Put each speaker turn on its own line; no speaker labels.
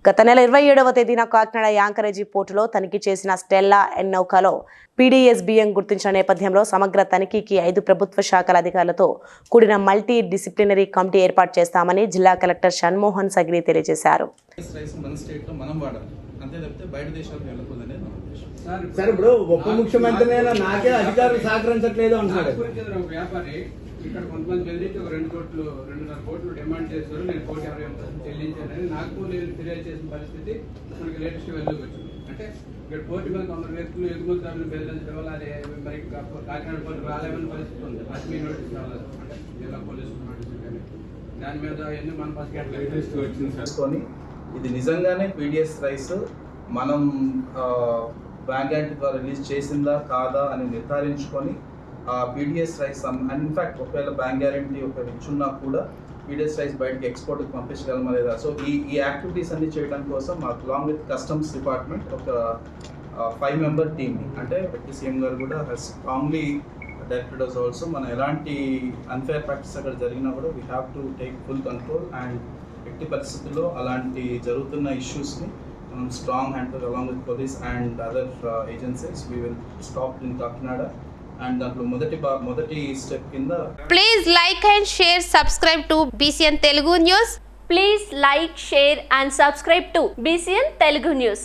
గత నెల 27వ తేదీన కాకినాడ యాంకరేజీ పోర్టులో తనిఖీ చేసిన స్టెల్లా నౌకలో పీడీఎస్ బియ్యం గుర్తించిన నేపథ్యంలో సమగ్ర తనిఖీకి 5 ప్రభుత్వ శాఖల అధికారులతో కూడిన మల్టీ డిసిప్లినరీ కమిటీ ఏర్పాటు చేస్తామని జిల్లా కలెక్టర్ షణ్మోహన్ సగిరి తెలియజేశారు.
ఇప్పుడు ఉప ముఖ్యమంత్రి నాకే అధికారులు సహకరించట్లేదు అంటున్నాడు.
ఇక్కడ కొంతమంది బెదిరించి ఒక 2 కోట్లు 2.5 కోట్లు డిమాండ్ చేశారు. నేను 1,60,000 చెల్లించానని నాకు నేను ఫిర్యాదు చేసిన పరిస్థితి మనకి లేటెస్ట్ వెలుగుకి వచ్చింది. అంటే ఇక్కడ పోటీ మీద కొందరు వ్యక్తులు ఎగుమతిదారులను బెదిరించడం వల్ల అది మరి కాకినాడ పోటీ రాలేమని పరిస్థితి ఉంది. అది మీ నోటీస్ రాలేదు అంటే జిల్లా పోలీసు నోటీస్ కానీ దాని మీద ఎన్ని మన
పసుకొని ఇది నిజంగానే పీడిఎస్ రైస్ మనం బ్యాంక్ గ్యారెంటీ ద్వారా రిలీజ్ చేసిందా కాదా అని నిర్ధారించుకొని పీడిఎస్ రైస్ ఇన్ఫ్యాక్ట్ ఒకవేళ బ్యాంక్ గ్యారెంటీ ఒకవేళ ఇచ్చున్నా కూడా పీడిఎస్ రైస్ బయటకి ఎక్స్పోర్ట్కి పంపించగలమా లేదా. సో ఈ యాక్టివిటీస్ అన్ని చేయడం కోసం మాకు లాంగ్ విత్ కస్టమ్స్ డిపార్ట్మెంట్ ఒక 5-member టీమ్ని అంటే సీఎం గారు కూడా స్ట్రాంగ్లీ డైరెక్టెడ్ అస్ ఆల్సో మనం ఎలాంటి అన్ఫేర్ ప్రాక్టీస్ అక్కడ జరిగినా కూడా we have to take full control and ఎట్టి పరిస్థితుల్లో అలాంటి జరుగుతున్న ఇష్యూస్ని మనం strong hand along with police and other agencies we will stop in Kakinada. And దాంట్లో మొదటి స్టెప్ కింద
please like and share subscribe to BCN Telugu News.
Please like, share and subscribe to BCN Telugu News.